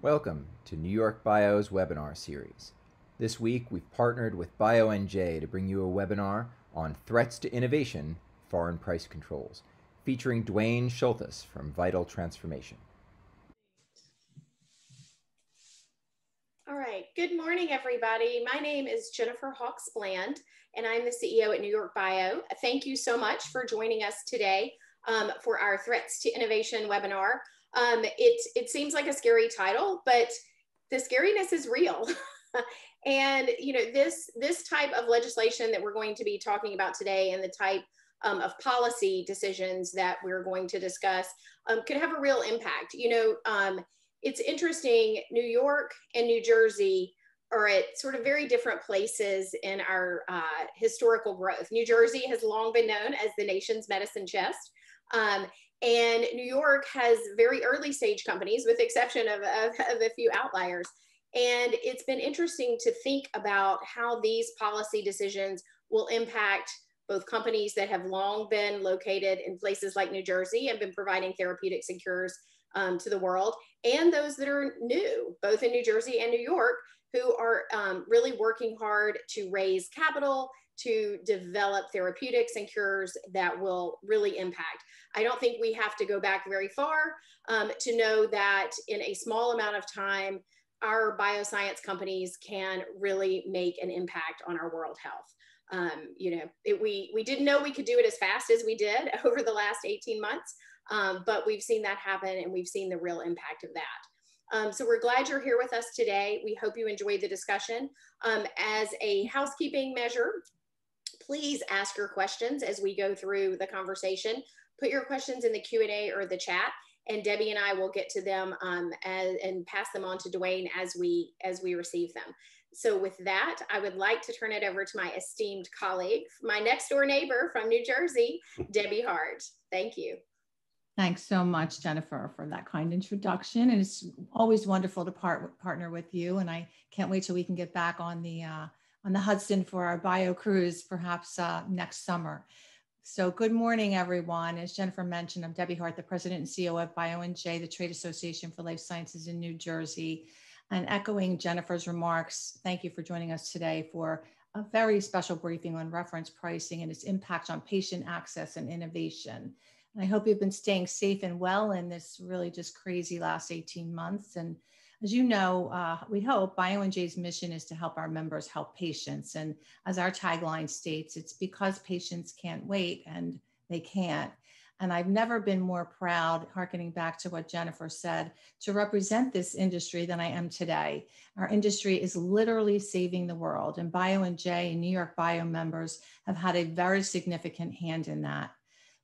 Welcome to NewYorkBIO's webinar series. This week, we've partnered with BioNJ to bring you a webinar on threats to innovation, foreign price controls, featuring Duane Shulthess from Vital Transformation. All right, good morning, everybody. My name is Jennifer Hawks-Bland, and I'm the CEO at NewYorkBIO. Thank you so much for joining us today for our Threats to Innovation webinar. It seems like a scary title, but the scariness is real. And you know, this type of legislation that we're going to be talking about today and the type of policy decisions that we're going to discuss could have a real impact. You know, it's interesting, New York and New Jersey are at sort of very different places in our historical growth. New Jersey has long been known as the nation's medicine chest. And New York has very early stage companies, with the exception of a few outliers. And it's been interesting to think about how these policy decisions will impact both companies that have long been located in places like New Jersey and been providing therapeutics and cures to the world, and those that are new, both in New Jersey and New York, who are really working hard to raise capital to develop therapeutics and cures that will really impact. I don't think we have to go back very far to know that in a small amount of time, our bioscience companies can really make an impact on our world health. You know, we didn't know we could do it as fast as we did over the last 18 months, but we've seen that happen, and we've seen the real impact of that. So we're glad you're here with us today. We hope you enjoyed the discussion. As a housekeeping measure, please ask your questions as we go through the conversation. Put your questions in the Q&A or the chat, and Debbie and I will get to them and pass them on to Duane as we receive them. So with that, I would like to turn it over to my esteemed colleague, my next door neighbor from New Jersey, Debbie Hart. Thank you. Thanks so much, Jennifer, for that kind introduction. And it's always wonderful to partner with you. And I can't wait till we can get back on the Hudson for our bio cruise, perhaps next summer. So good morning, everyone. As Jennifer mentioned, I'm Debbie Hart, the President and CEO of BioNJ, the Trade Association for Life Sciences in New Jersey. And echoing Jennifer's remarks, thank you for joining us today for a very special briefing on reference pricing and its impact on patient access and innovation. And I hope you've been staying safe and well in this really just crazy last 18 months. And as you know, we hope BioNJ's mission is to help our members help patients. And as our tagline states, it's because patients can't wait, and they can't. And I've never been more proud, hearkening back to what Jennifer said, to represent this industry than I am today. Our industry is literally saving the world, and BioNJ and NewYorkBIO members have had a very significant hand in that.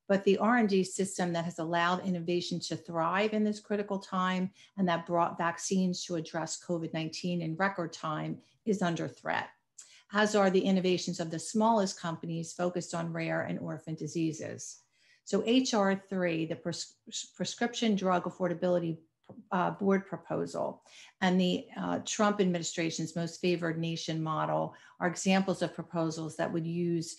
But the R&D system that has allowed innovation to thrive in this critical time and that brought vaccines to address COVID-19 in record time is under threat, as are the innovations of the smallest companies focused on rare and orphan diseases. So HR 3, the Prescription Drug Affordability Board proposal, and the Trump administration's most favored nation model are examples of proposals that would use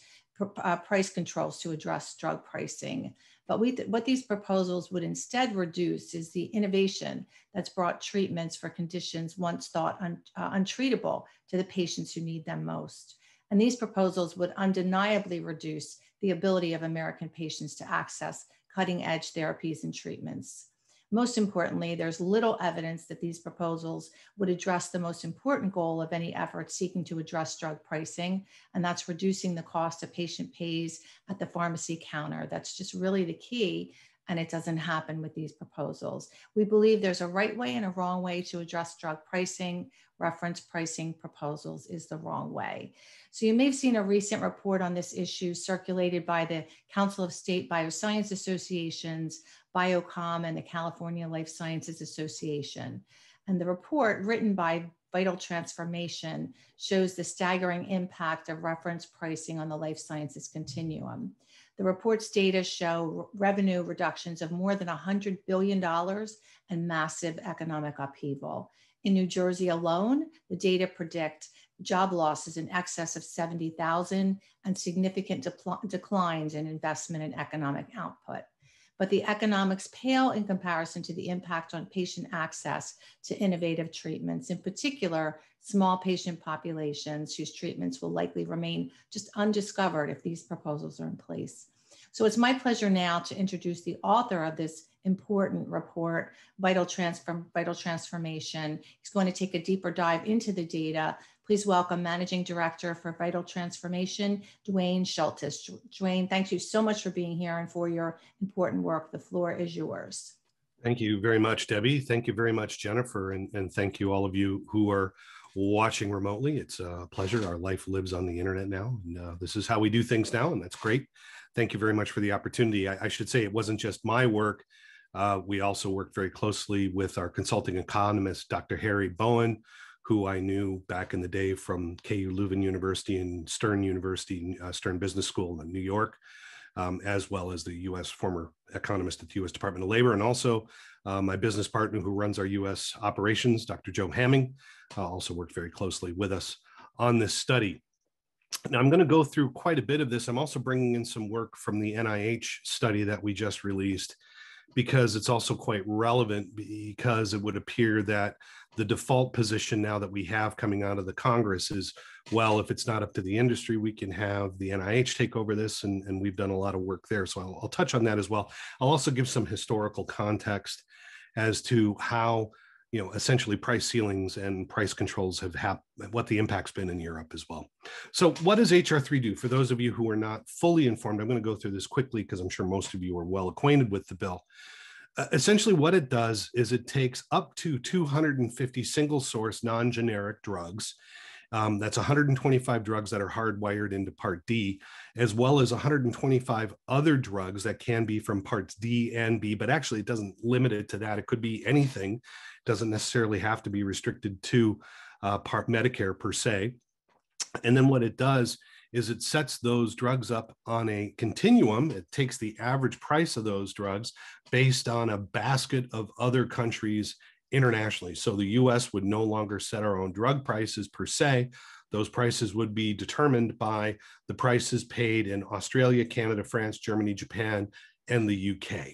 price controls to address drug pricing. But what these proposals would instead reduce is the innovation that's brought treatments for conditions once thought untreatable to the patients who need them most. And these proposals would undeniably reduce the ability of American patients to access cutting-edge therapies and treatments. Most importantly, there's little evidence that these proposals would address the most important goal of any effort seeking to address drug pricing, and that's reducing the cost a patient pays at the pharmacy counter. That's just really the key, and it doesn't happen with these proposals. We believe there's a right way and a wrong way to address drug pricing. Reference pricing proposals is the wrong way. So you may have seen a recent report on this issue circulated by the Council of State Bioscience Associations, Biocom, and the California Life Sciences Association. And the report, written by Vital Transformation, shows the staggering impact of reference pricing on the life sciences continuum. The report's data show revenue reductions of more than $100 billion and massive economic upheaval. In New Jersey alone, the data predict job losses in excess of 70,000 and significant declines in investment and economic output. but the economics pale in comparison to the impact on patient access to innovative treatments, in particular, small patient populations whose treatments will likely remain just undiscovered if these proposals are in place. So it's my pleasure now to introduce the author of this important report, Vital Transformation. He's going to take a deeper dive into the data. Please welcome Managing Director for Vital Transformation, Duane Shulthess. Duane, thank you so much for being here and for your important work. The floor is yours. Thank you very much, Debbie. Thank you very much, Jennifer. And thank you all of you who are watching remotely. It's a pleasure. Our life lives on the internet now. And this is how we do things now, and that's great. Thank you very much for the opportunity. I should say it wasn't just my work. We also worked very closely with our consulting economist, Dr. Harry Bowen, who I knew back in the day from KU Leuven University and Stern University, Stern Business School in New York, as well as the U.S. former economist at the U.S. Department of Labor, and also my business partner who runs our U.S. operations, Dr. Joe Hamming, also worked very closely with us on this study. Now, I'm going to go through quite a bit of this. I'm also bringing in some work from the NIH study that we just released, because it's also quite relevant, because it would appear that the default position now that we have coming out of the Congress is, well, if it's not up to the industry, we can have the NIH take over this, and we've done a lot of work there. So I'll touch on that as well. I'll also give some historical context as to how, essentially price ceilings and price controls have happened, what the impact's been in Europe as well. So what does HR3 do? For those of you who are not fully informed, I'm going to go through this quickly because I'm sure most of you are well acquainted with the bill. Essentially what it does is it takes up to 250 single source non-generic drugs. That's 125 drugs that are hardwired into Part D, as well as 125 other drugs that can be from Parts D and B, but actually it doesn't limit it to that. It could be anything. It doesn't necessarily have to be restricted to Part Medicare per se. And then what it does is it sets those drugs up on a continuum. It takes the average price of those drugs based on a basket of other countries internationally. So the US would no longer set our own drug prices per se. Those prices would be determined by the prices paid in Australia, Canada, France, Germany, Japan, and the UK.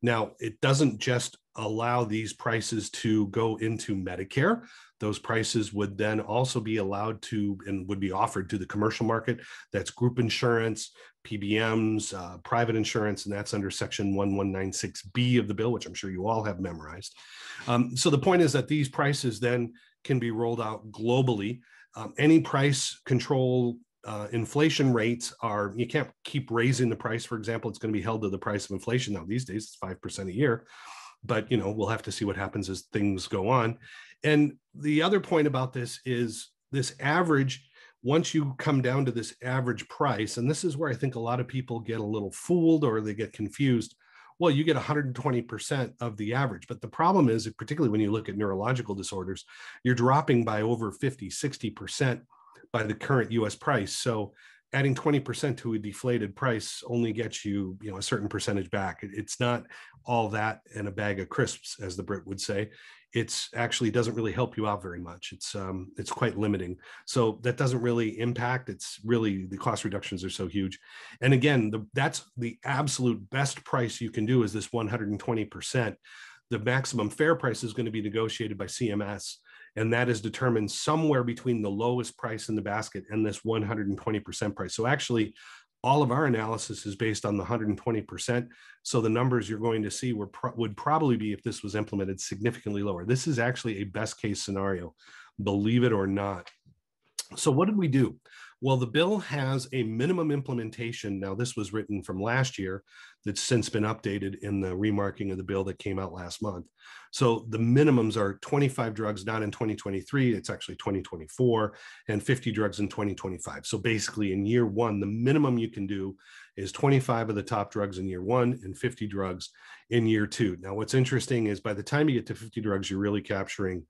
Now, it doesn't just allow these prices to go into Medicare. Those prices would then also be allowed to and would be offered to the commercial market. That's group insurance, PBMs, private insurance, and that's under Section 1196B of the bill, which I'm sure you all have memorized. So the point is that these prices then can be rolled out globally. Any price control inflation rates are, you can't keep raising the price. For example, it's going to be held to the price of inflation. Now, these days, it's 5% a year. But, we'll have to see what happens as things go on. And the other point about this is this average, once you come down to this average price, and this is where I think a lot of people get a little fooled or they get confused. Well, you get 120% of the average. But the problem is, particularly when you look at neurological disorders, you're dropping by over 50, 60% by the current US price. So adding 20% to a deflated price only gets you, a certain percentage back. It's not all that in a bag of crisps, as the Brit would say. It's actually doesn't really help you out very much. It's quite limiting. So that doesn't really impact. It's really, the cost reductions are so huge. And again, that's the absolute best price you can do is this 120%. The maximum fair price is going to be negotiated by CMS. And that is determined somewhere between the lowest price in the basket and this 120% price. So actually, all of our analysis is based on the 120%. So the numbers you're going to see would probably be, if this was implemented, significantly lower. This is actually a best case scenario, believe it or not. So what did we do? Well, the bill has a minimum implementation. Now, this was written from last year that's since been updated in the remarking of the bill that came out last month. So the minimums are 25 drugs, not in 2023, it's actually 2024, and 50 drugs in 2025. So basically in year one, the minimum you can do is 25 of the top drugs in year one and 50 drugs in year two. Now, what's interesting is by the time you get to 50 drugs, you're really capturing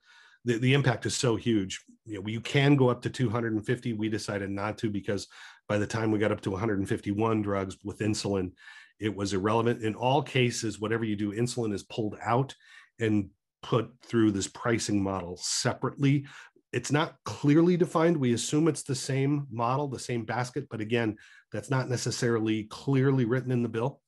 the impact is so huge. You can go up to 250. We decided not to because by the time we got up to 151 drugs with insulin, it was irrelevant. In all cases, whatever you do, insulin is pulled out and put through this pricing model separately. It's not clearly defined. We assume it's the same model, the same basket, but again, that's not necessarily clearly written in the bill.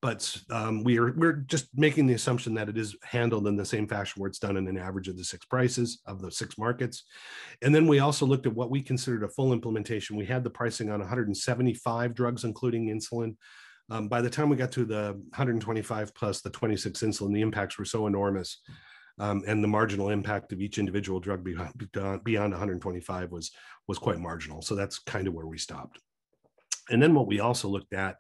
but we're just making the assumption that it is handled in the same fashion where it's done in an average of the 6 prices of the 6 markets. And then we also looked at what we considered a full implementation. We had the pricing on 175 drugs, including insulin. By the time we got to the 125 plus the 26 insulin, the impacts were so enormous. And the marginal impact of each individual drug beyond 125 was quite marginal. So that's kind of where we stopped. And then what we also looked at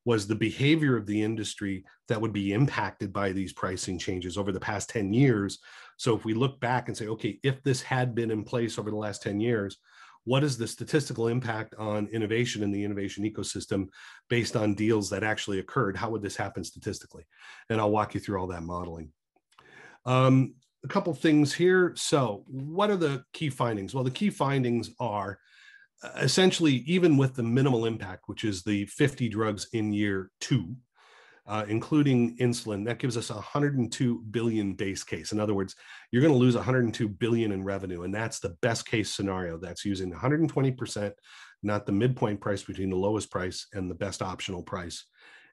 was the behavior of the industry that would be impacted by these pricing changes over the past 10 years. So if we look back and say, okay, if this had been in place over the last 10 years, what is the statistical impact on innovation in the innovation ecosystem based on deals that actually occurred? How would this happen statistically? And I'll walk you through all that modeling. A couple things here. So what are the key findings? Well, the key findings are essentially, even with the minimal impact, which is the 50 drugs in year 2, including insulin, that gives us 102 billion base case. In other words, you're going to lose 102 billion in revenue, and that's the best case scenario. That's using 120%, not the midpoint price between the lowest price and the best optional price,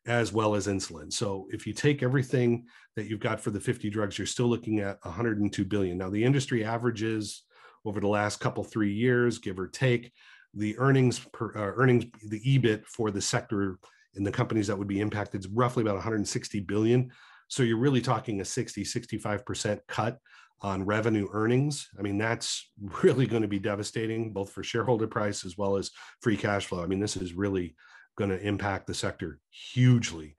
as well as insulin. So if you take everything that you've got for the 50 drugs, you're still looking at 102 billion. Now, the industry averages over the last 3 years, give or take, the the EBIT for the sector in the companies that would be impacted is roughly about 160 billion. So you're really talking a 60-65% cut on revenue earnings. I mean, that's really going to be devastating, both for shareholder price as well as free cash flow. I mean, this is really going to impact the sector hugely.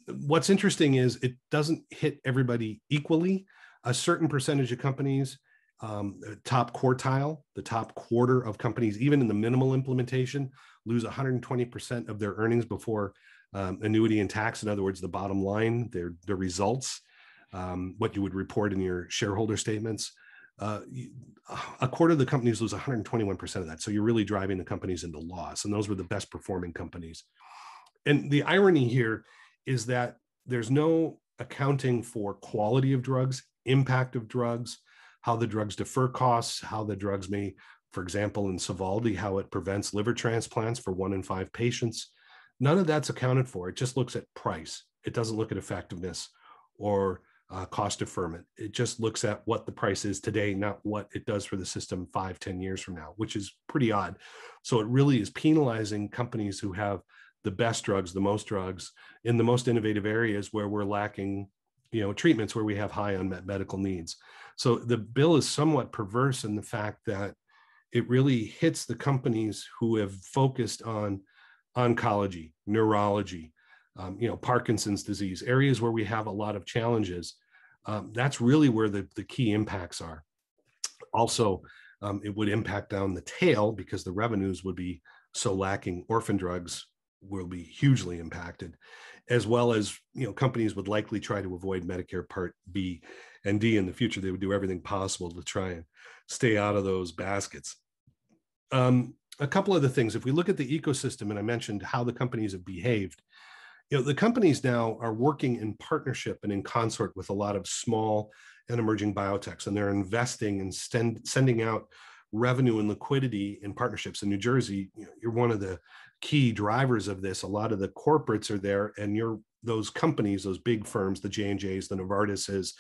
What's interesting is it doesn't hit everybody equally. A certain percentage of companies, top quartile, the top quarter of companies, even in the minimal implementation, lose 120% of their earnings before annuity and tax. In other words, the bottom line, their results, what you would report in your shareholder statements. A quarter of the companies lose 121% of that. So you're really driving the companies into loss. And those were the best performing companies. And the irony here is that there's no accounting for quality of drugs, impact of drugs, how the drugs defer costs, how the drugs may, for example, in Sovaldi, how it prevents liver transplants for 1 in 5 patients. None of that's accounted for. It just looks at price. It doesn't look at effectiveness or cost deferment. It just looks at what the price is today, not what it does for the system 5-10 years from now, which is pretty odd. So it really is penalizing companies who have the best drugs, the most drugs in the most innovative areas where we're lacking, treatments where we have high unmet medical needs. So the bill is somewhat perverse in the fact that it really hits the companies who have focused on oncology, neurology, Parkinson's disease, areas where we have a lot of challenges. That's really where the key impacts are. Also, it would impact down the tail because the revenues would be so lacking. Orphan drugs will be hugely impacted, as well as, companies would likely try to avoid Medicare Part B and D in the future. They would do everything possible to try and stay out of those baskets. A couple of the things, if we look at the ecosystem, and I mentioned how the companies have behaved, the companies now are working in partnership and in consort with a lot of small and emerging biotechs, and they're investing and sending out revenue and liquidity in partnerships. In New Jersey, you're one of the key drivers of this. A lot of the corporates are there, and those companies, those big firms, the J&Js, the Novartises,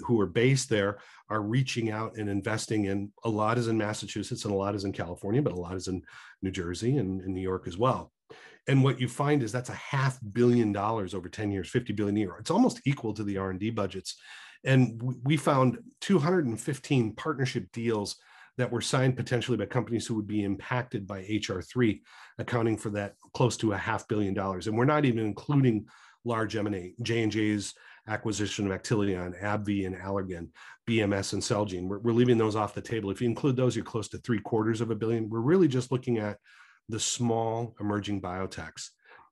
who are based there, are reaching out and investing in. A lot is in Massachusetts and a lot is in California, but a lot is in New Jersey and in New York as well. And what you find is that's $500 million over 10 years, 50 billion a year. It's almost equal to the R&D budgets. And we found 215 partnership deals that were signed potentially by companies who would be impacted by HR3, accounting for that close to $500 million. And we're not even including large M&A, J&J's acquisition of Actelion, AbbVie and Allergan, BMS and Celgene. We're leaving those off the table. If you include those, you're close to $750 million. We're really just looking at the small emerging biotechs.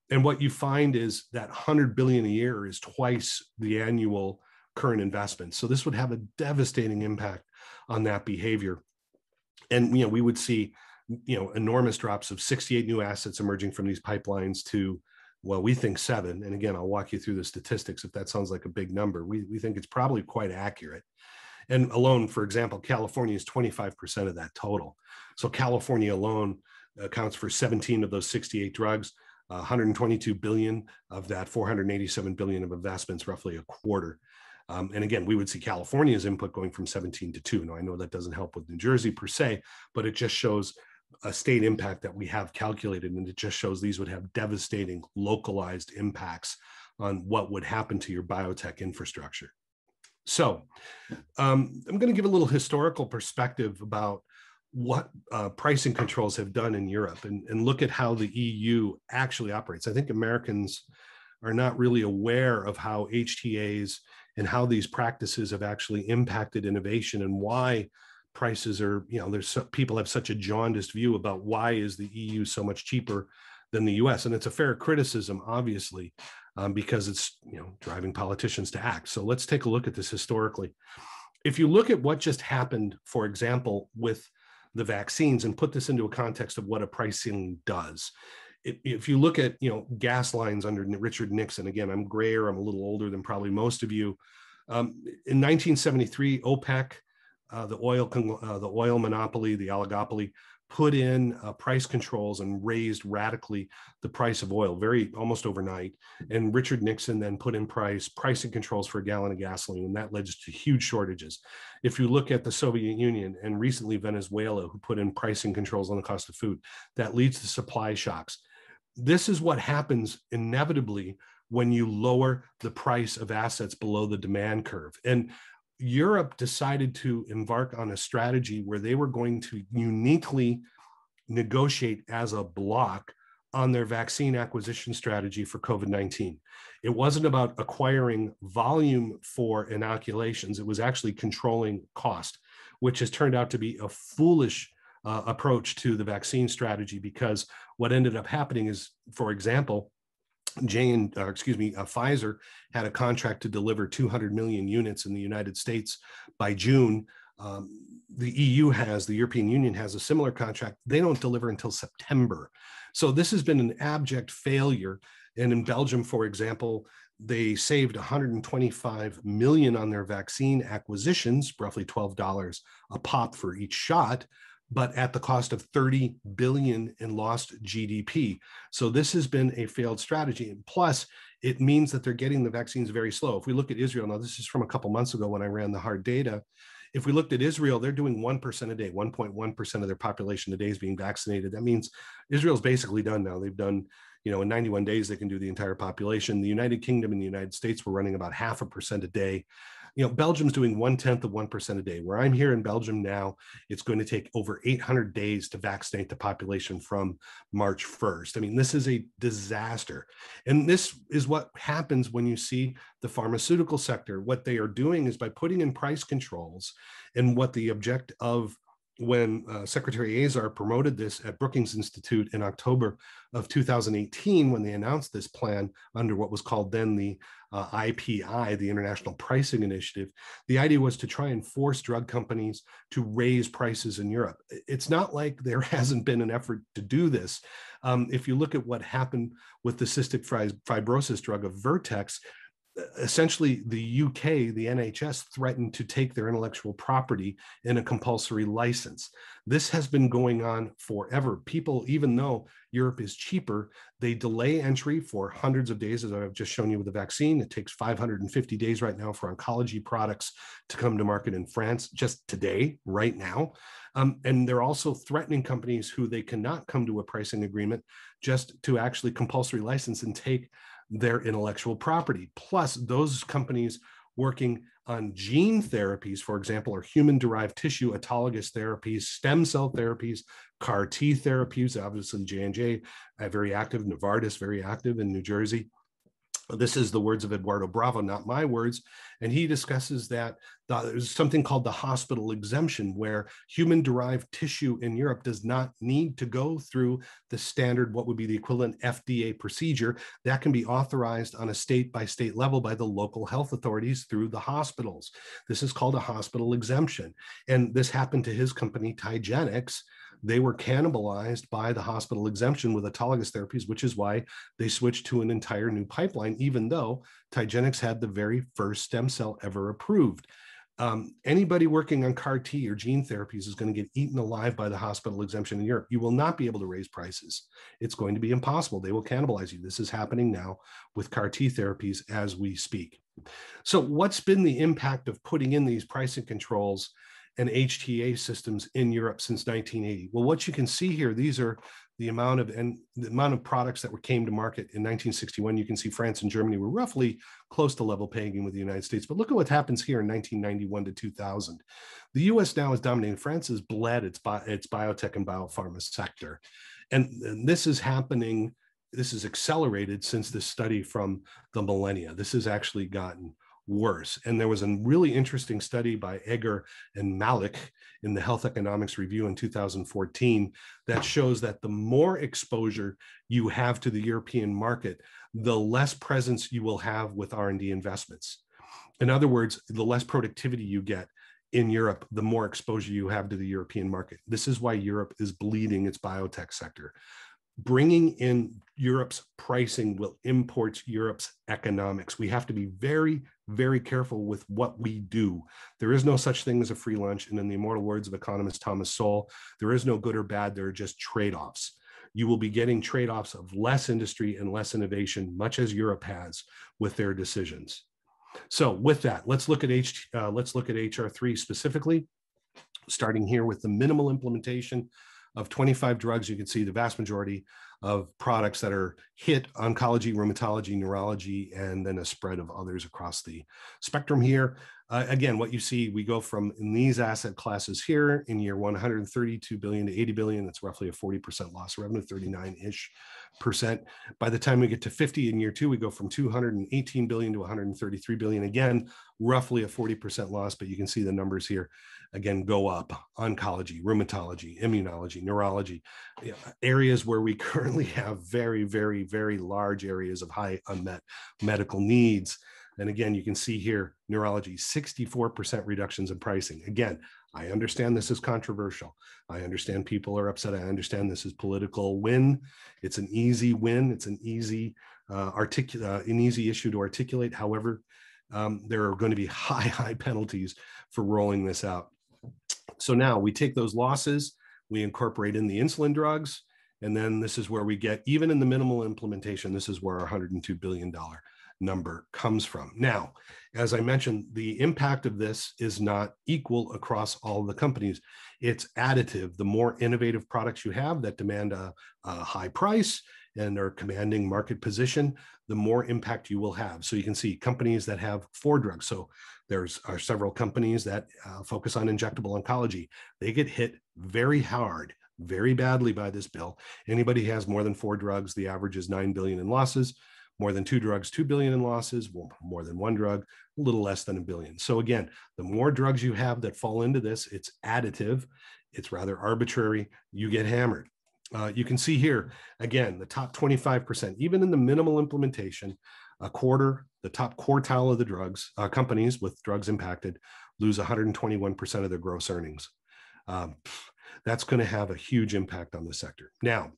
And what you find is that $100 billion a year is twice the annual current investment. So this would have a devastating impact on that behavior. And, we would see, enormous drops of 68 new assets emerging from these pipelines to, well, we think 7. And again, I'll walk you through the statistics if that sounds like a big number. We think it's probably quite accurate. And alone, for example, California is 25% of that total. So California alone accounts for 17 of those 68 drugs. 122 billion of that 487 billion of investments, roughly a quarter. And again, we would see California's input going from 17 to 2. Now, I know that doesn't help with New Jersey per se, but it just shows a state impact that we have calculated. And it just shows these would have devastating localized impacts on what would happen to your biotech infrastructure. So I'm going to give a little historical perspective about what pricing controls have done in Europe and look at how the EU actually operates. I think Americans are not really aware of how HTAs and how these practices have actually impacted innovation and why prices are, people have such a jaundiced view about why is the EU so much cheaper than the US. And it's a fair criticism, obviously, because it's, driving politicians to act. So let's take a look at this historically. If you look at what just happened, for example, with the vaccines and put this into a context of what a price ceiling does. If you look at, gas lines under Richard Nixon, again, I'm grayer, I'm a little older than probably most of you. In 1973, OPEC, the oil monopoly, the oligopoly, put in price controls and raised radically the price of oil, almost overnight. And Richard Nixon then put in pricing controls for a gallon of gasoline, and that led to huge shortages. If you look at the Soviet Union and recently Venezuela, who put in pricing controls on the cost of food, that leads to supply shocks. This is what happens inevitably when you lower the price of assets below the demand curve. And Europe decided to embark on a strategy where they were going to uniquely negotiate as a bloc on their vaccine acquisition strategy for COVID-19. It wasn't about acquiring volume for inoculations. It was actually controlling cost, which has turned out to be a foolish approach to the vaccine strategy, because what ended up happening is, for example, Pfizer had a contract to deliver 200 million units in the United States by June. The European Union has a similar contract. They don't deliver until September. So this has been an abject failure. And in Belgium, for example, they saved 125 million on their vaccine acquisitions, roughly $12 a pop for each shot, but at the cost of 30 billion in lost GDP. So this has been a failed strategy. And plus, it means that they're getting the vaccines very slow. If we look at Israel, now this is from a couple months ago when I ran the hard data. If we looked at Israel, they're doing 1% a day, 1.1% of their population a day is being vaccinated. That means Israel's basically done now. They've done, in 91 days, they can do the entire population. The United Kingdom and the United States were running about 0.5% a day. Belgium's doing 0.1% of 1% a day. Where I'm here in Belgium now, it's going to take over 800 days to vaccinate the population from March 1st. I mean, this is a disaster. And this is what happens when you see the pharmaceutical sector. What they are doing is by putting in price controls, and what the object of when Secretary Azar promoted this at Brookings Institute in October of 2018, when they announced this plan under what was called then the IPI, the International Pricing Initiative, the idea was to try and force drug companies to raise prices in Europe. It's not like there hasn't been an effort to do this. If you look at what happened with the cystic fibrosis drug of Vertex, essentially the UK, the NHS, threatened to take their intellectual property in a compulsory license. This has been going on forever. People, even though Europe is cheaper, they delay entry for hundreds of days, as I've just shown you with the vaccine. It takes 550 days right now for oncology products to come to market in France, just today, right now. And they're also threatening companies who they cannot come to a pricing agreement just to actually compulsory license and take their intellectual property. Plus, those companies working on gene therapies, for example, or human-derived tissue autologous therapies, stem cell therapies, CAR T therapies, obviously J&J, very active, Novartis, very active in New Jersey. This is the words of Eduardo Bravo, not my words. And he discusses that there's something called the hospital exemption, where human-derived tissue in Europe does not need to go through the standard, what would be the equivalent FDA procedure. That can be authorized on a state-by-state level by the local health authorities through the hospitals. This is called a hospital exemption. And this happened to his company, Tygenix. They were cannibalized by the hospital exemption with autologous therapies, which is why they switched to an entire new pipeline, even though Tygenix had the very first stem cell ever approved. Anybody working on CAR T or gene therapies is going to get eaten alive by the hospital exemption in Europe. You will not be able to raise prices. It's going to be impossible. They will cannibalize you. This is happening now with CAR T therapies as we speak. So what's been the impact of putting in these pricing controls and HTA systems in Europe since 1980? Well, what you can see here, these are the amount of products that came to market in 1961. You can see France and Germany were roughly close to level playing with the United States. But look at what happens here in 1991 to 2000. The US now is dominating. France has bled its biotech and biopharma sector. And this is happening, this is accelerated since this study from the millennia. This has actually gotten worse. And there was a really interesting study by Egger and Malik in the Health Economics Review in 2014 that shows that the more exposure you have to the European market, the less presence you will have with R&D investments. In other words, the less productivity you get in Europe, the more exposure you have to the European market. This is why Europe is bleeding its biotech sector. Bringing in Europe's pricing will import Europe's economics. We have to be very, very careful with what we do. There is no such thing as a free lunch. And in the immortal words of economist Thomas Sowell, there is no good or bad. There are just trade-offs. You will be getting trade-offs of less industry and less innovation, much as Europe has with their decisions. So with that, let's look at HR3 specifically, starting here with the minimal implementation of 25 drugs. You can see the vast majority of products that are hit: oncology, rheumatology, neurology, and then a spread of others across the spectrum here. Again, what you see, we go from in these asset classes here in year 132 billion to 80 billion. That's roughly a 40% loss of revenue, 39-ish percent. By the time we get to 50 in year two, we go from 218 billion to 133 billion. Again, roughly a 40% loss, but you can see the numbers here again go up: oncology, rheumatology, immunology, neurology, areas where we currently have very, very, very large areas of high unmet medical needs. And again, you can see here, neurology, 64% reductions in pricing. Again, I understand this is controversial. I understand people are upset. I understand this is political win. It's an easy win. It's an easy issue to articulate. However, there are going to be high penalties for rolling this out. So now we take those losses, we incorporate in the insulin drugs, and then this is where we get, even in the minimal implementation, this is where our $102 billion number comes from. Now, as I mentioned, the impact of this is not equal across all of the companies. It's additive. The more innovative products you have that demand a high price and are commanding market position, the more impact you will have. So you can see companies that have 4 drugs. So are several companies that focus on injectable oncology. They get hit very hard, very badly by this bill. Anybody has more than 4 drugs, the average is 9 billion in losses. More than 2 drugs, 2 billion in losses. Well, more than 1 drug, a little less than $1 billion. So again, the more drugs you have that fall into this, it's additive. It's rather arbitrary. You get hammered. You can see here, again, the top 25%, even in the minimal implementation, a quarter, the top quartile of the drugs, companies with drugs impacted, lose 121% of their gross earnings. That's going to have a huge impact on the sector. Now,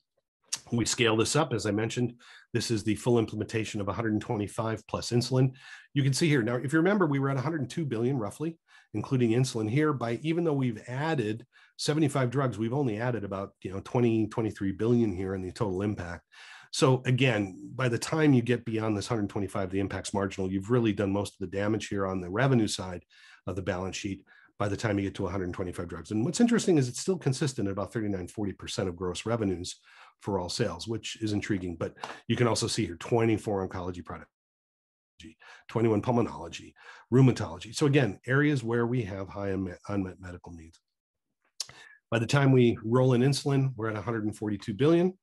we scale this up, as I mentioned, this is the full implementation of 125 plus insulin. You can see here, now, if you remember, we were at 102 billion roughly, including insulin here. Even though we've added 75 drugs, we've only added about 23 billion here in the total impact. So again, by the time you get beyond this 125, the impact's marginal. You've really done most of the damage here on the revenue side of the balance sheet by the time you get to 125 drugs. And what's interesting is it's still consistent at about 39-40% of gross revenues for all sales, which is intriguing. But you can also see here 24 oncology products, 21 pulmonology, rheumatology. So again, areas where we have high unmet medical needs. By the time we roll in insulin, we're at 142 billion.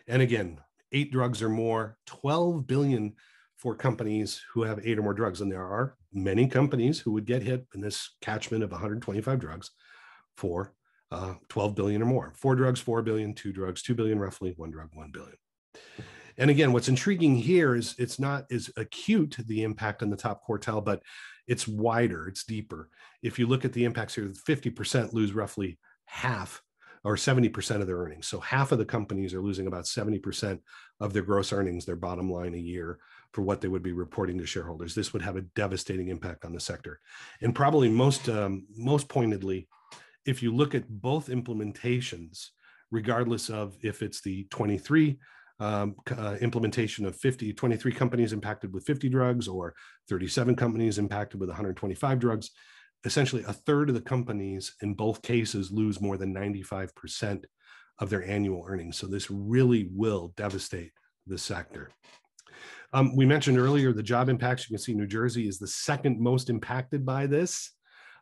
And again, 8 drugs or more, 12 billion for companies who have 8 or more drugs. And there are many companies who would get hit in this catchment of 125 drugs for 12 billion or more. 4 drugs, 4 billion, 2 drugs, 2 billion roughly, 1 drug, 1 billion. And again, what's intriguing here is it's not as acute, the impact on the top quartile, but it's wider, it's deeper. If you look at the impacts here, 50% lose roughly half or 70% of their earnings. So half of the companies are losing about 70% of their gross earnings, their bottom line a year, for what they would be reporting to shareholders. This would have a devastating impact on the sector. And probably most pointedly, if you look at both implementations, regardless of if it's the 23 implementation of 23 companies impacted with 50 drugs or 37 companies impacted with 125 drugs, essentially a third of the companies in both cases lose more than 95% of their annual earnings. So this really will devastate the sector. We mentioned earlier the job impacts. You can see New Jersey is the second most impacted by this.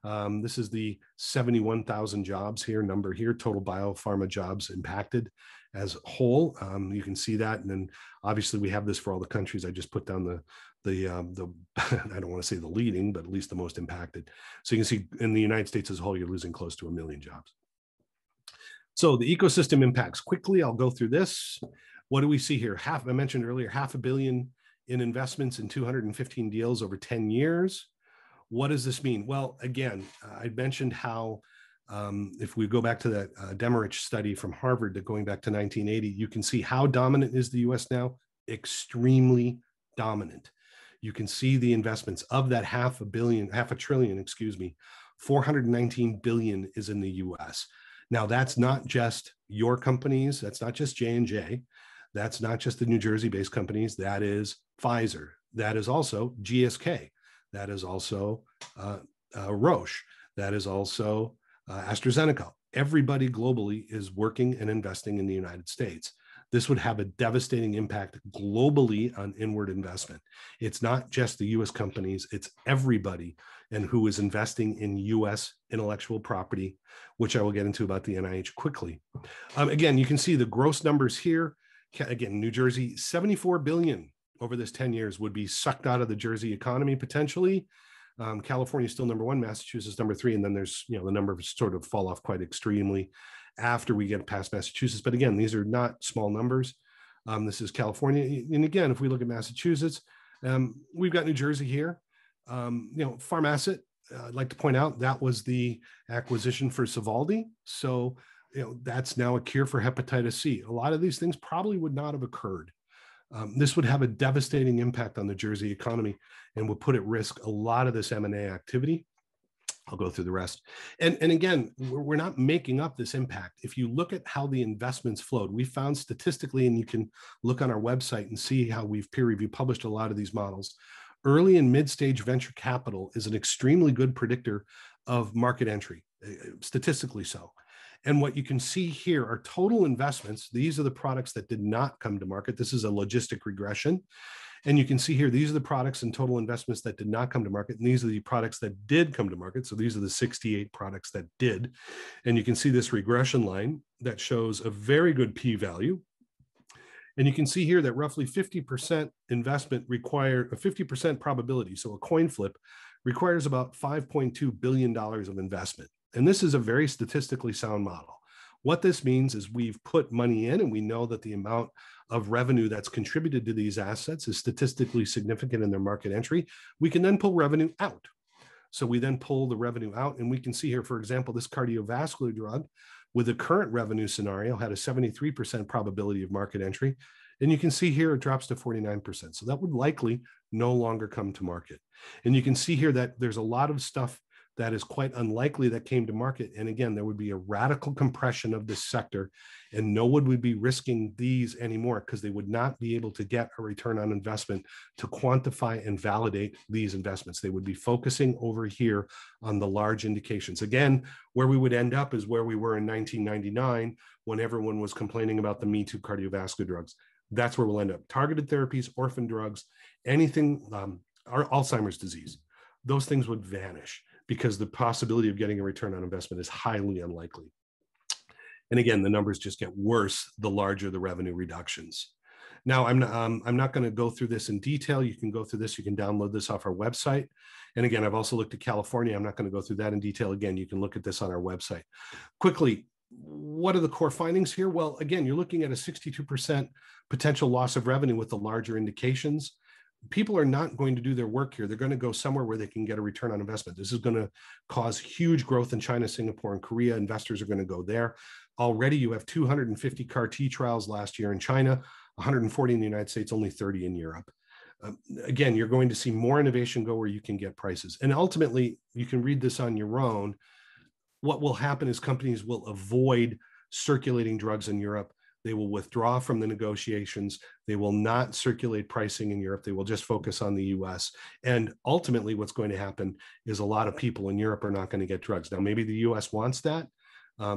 This is the 71,000 jobs here, number here, total biopharma jobs impacted as a whole. You can see that. And then obviously we have this for all the countries. I just put down the I don't want to say the leading, but at least the most impacted. So you can see in the United States as a whole, you're losing close to 1 million jobs. So the ecosystem impacts quickly. I'll go through this. What do we see here? I mentioned earlier, $500 million in investments in 215 deals over 10 years. What does this mean? Well, again, I mentioned how if we go back to that Demarich study from Harvard, going back to 1980, you can see how dominant is the US now? Extremely dominant. You can see the investments of that $500 billion, 419 billion is in the US. Now, that's not just your companies. That's not just J&J. That's not just the New Jersey-based companies. That is Pfizer. That is also GSK. That is also Roche. That is also AstraZeneca. Everybody globally is working and investing in the United States. This would have a devastating impact globally on inward investment. It's not just the US companies, it's everybody and who is investing in US intellectual property, which I will get into about the NIH quickly. Again, you can see the gross numbers here. Again, New Jersey, 74 billion over this 10 years would be sucked out of the Jersey economy potentially. California is still number one, Massachusetts number three, and then there's, the numbers sort of fall off quite extremely after we get past Massachusetts. But again, these are not small numbers. This is California. And again, if we look at Massachusetts, we've got New Jersey here. Pharmasset, I'd like to point out that was the acquisition for Sovaldi. So, that's now a cure for hepatitis C. A lot of these things probably would not have occurred. This would have a devastating impact on the Jersey economy and would put at risk a lot of this M&A activity. I'll go through the rest. And again, we're not making up this impact. If you look at how the investments flowed, we found statistically, and you can look on our website and see how we've peer review published a lot of these models. Early and mid-stage venture capital is an extremely good predictor of market entry, statistically so. And what you can see here are total investments. These are the products that did not come to market. This is a logistic regression. And you can see here, these are the products and total investments that did not come to market. And these are the products that did come to market. So these are the 68 products that did. And you can see this regression line that shows a very good p-value. And you can see here that roughly 50% investment required a 50% probability. So a coin flip requires about $5.2 billion of investment. And this is a very statistically sound model. What this means is we've put money in and we know that the amount of revenue that's contributed to these assets is statistically significant in their market entry. We can then pull revenue out. So we then pull the revenue out and we can see here, for example, this cardiovascular drug with the current revenue scenario had a 73% probability of market entry. And you can see here it drops to 49%. So that would likely no longer come to market. And you can see here that there's a lot of stuff that is quite unlikely that came to market. And again, there would be a radical compression of this sector and no one would be risking these anymore because they would not be able to get a return on investment to quantify and validate these investments. They would be focusing over here on the large indications. Again, where we would end up is where we were in 1999 when everyone was complaining about the Me Too cardiovascular drugs. That's where we'll end up. Targeted therapies, orphan drugs, anything, Alzheimer's disease, those things would vanish because the possibility of getting a return on investment is highly unlikely. And again, the numbers just get worse the larger the revenue reductions. Now, I'm not going to go through this in detail. You can go through this. You can download this off our website. And again, I've also looked at California. I'm not going to go through that in detail. Again, you can look at this on our website. Quickly, what are the core findings here? Well, again, you're looking at a 62% potential loss of revenue with the larger indications. People are not going to do their work here. They're going to go somewhere where they can get a return on investment. This is going to cause huge growth in China, Singapore, and Korea. Investors are going to go there. Already, you have 250 CAR T trials last year in China, 140 in the United States, only 30 in Europe. Again, you're going to see more innovation go where you can get prices. And ultimately, you can read this on your own. What will happen is companies will avoid circulating drugs in Europe. They will withdraw from the negotiations. They will not circulate pricing in Europe. They will just focus on the US. And ultimately, what's going to happen is a lot of people in Europe are not going to get drugs. Now, maybe the US wants that.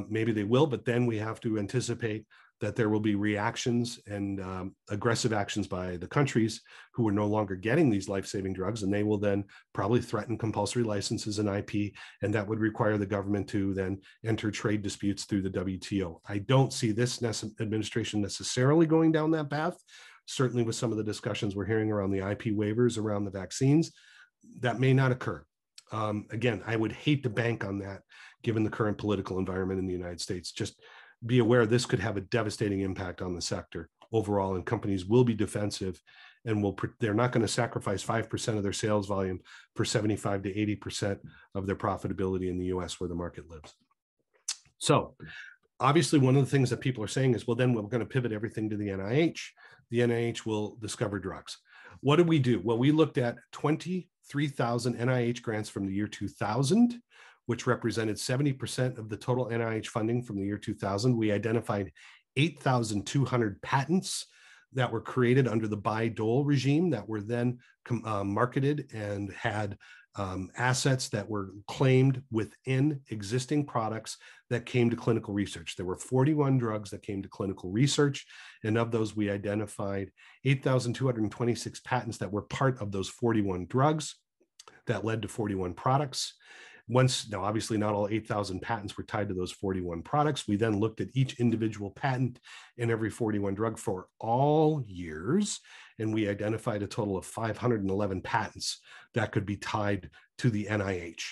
Maybe they will, but then we have to anticipate that there will be reactions and aggressive actions by the countries who are no longer getting these life-saving drugs, and they will then probably threaten compulsory licenses and IP, and that would require the government to then enter trade disputes through the WTO. I don't see this administration necessarily going down that path. Certainly with some of the discussions we're hearing around the IP waivers around the vaccines, that may not occur. Again, I would hate to bank on that given the current political environment in the United States. Just be aware this could have a devastating impact on the sector overall, and companies will be defensive and they're not going to sacrifice 5% of their sales volume for 75 to 80% of their profitability in the US where the market lives. So obviously one of the things that people are saying is, well, then we're going to pivot everything to the NIH. The NIH will discover drugs. What did we do? Well, we looked at 23,000 NIH grants from the year 2000, which represented 70% of the total NIH funding from the year 2000. We identified 8,200 patents that were created under the Bayh-Dole regime that were then marketed and had assets that were claimed within existing products that came to clinical research. There were 41 drugs that came to clinical research, and of those, we identified 8,226 patents that were part of those 41 drugs that led to 41 products. Now, obviously, not all 8,000 patents were tied to those 41 products. We then looked at each individual patent in every 41 drug for all years, and we identified a total of 511 patents that could be tied to the NIH.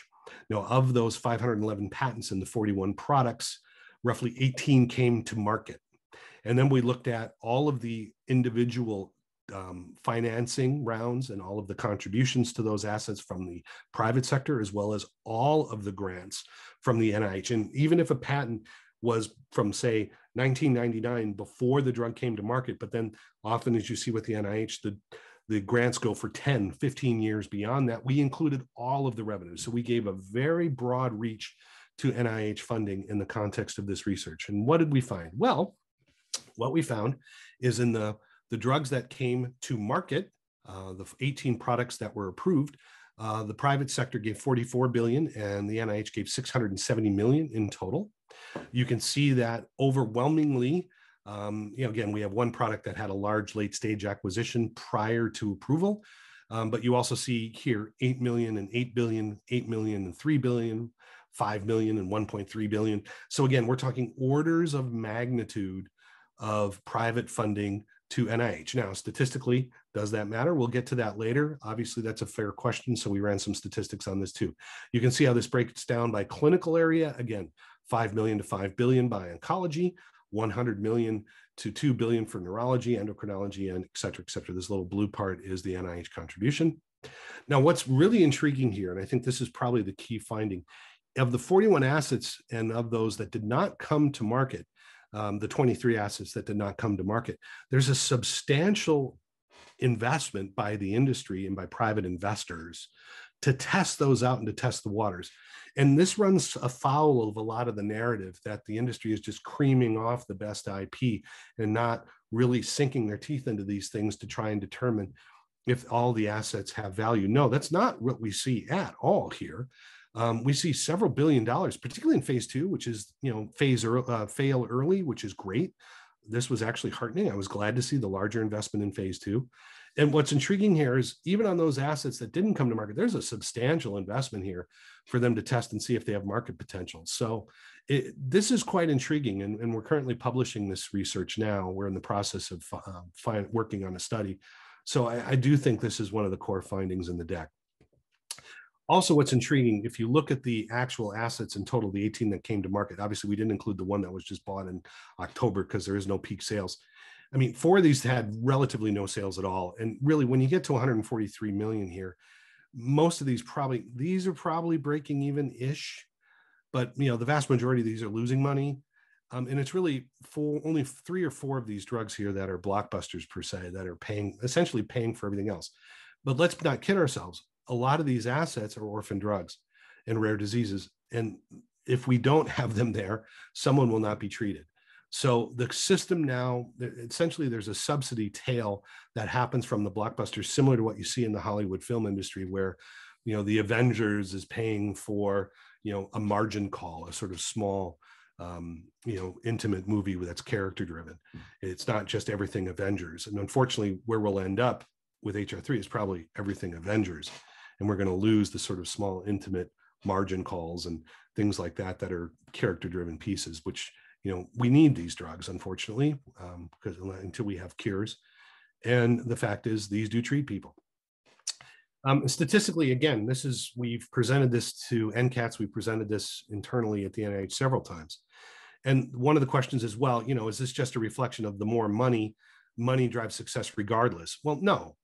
Now, of those 511 patents in the 41 products, roughly 18 came to market. And then we looked at all of the individual financing rounds and all of the contributions to those assets from the private sector, as well as all of the grants from the NIH. And even if a patent was from, say, 1999 before the drug came to market, but then often, as you see with the NIH, the grants go for 10, 15 years beyond that, we included all of the revenue. So we gave a very broad reach to NIH funding in the context of this research. And what did we find? Well, what we found is in the drugs that came to market, the 18 products that were approved, the private sector gave $44 billion and the NIH gave $670 million in total. You can see that overwhelmingly, again, we have one product that had a large late stage acquisition prior to approval, but you also see here 8 million and 8 billion, 8 million and 3 billion, 5 million and 1.3 billion. So again, we're talking orders of magnitude of private funding to NIH. Now, statistically, does that matter? We'll get to that later. Obviously, that's a fair question. So we ran some statistics on this too. You can see how this breaks down by clinical area. Again, 5 million to 5 billion by oncology, 100 million to 2 billion for neurology, endocrinology, and et cetera, et cetera. This little blue part is the NIH contribution. Now, what's really intriguing here, and I think this is probably the key finding, of the 41 assets and of those that did not come to market, the 23 assets that did not come to market, there's a substantial investment by the industry and by private investors to test those out and to test the waters. And this runs afoul of a lot of the narrative that the industry is just creaming off the best IP and not really sinking their teeth into these things to try and determine if all the assets have value. No, that's not what we see at all here. We see several $1 billion, particularly in phase 2, which is, fail early, which is great. This was actually heartening. I was glad to see the larger investment in phase 2. And what's intriguing here is even on those assets that didn't come to market, there's a substantial investment here for them to test and see if they have market potential. So this is quite intriguing. And we're currently publishing this research now. We're in the process of working on a study. So I do think this is one of the core findings in the deck. Also, what's intriguing, if you look at the actual assets in total, the 18 that came to market, obviously we didn't include the one that was just bought in October because there is no peak sales. I mean, 4 of these had relatively no sales at all. And really, when you get to 143 million here, most of these are probably breaking even-ish, but the vast majority of these are losing money. And it's really only 3 or 4 of these drugs here that are blockbusters per se, that are essentially paying for everything else. But let's not kid ourselves. A lot of these assets are orphan drugs and rare diseases. And if we don't have them there, someone will not be treated. So the system now, essentially there's a subsidy tail that happens from the blockbusters, similar to what you see in the Hollywood film industry, where, the Avengers is paying for, a margin call, a sort of small, intimate movie that's character driven. It's not just everything Avengers. And unfortunately, where we'll end up with HR3 is probably everything Avengers. And we're going to lose the sort of small, intimate margin calls and things like that are character driven pieces, which, we need these drugs, unfortunately, because until we have cures. And the fact is, these do treat people. Statistically, again, we've presented this to NCATS, we presented this internally at the NIH several times. And one of the questions is, well, is this just a reflection of the more money drives success regardless? Well, no.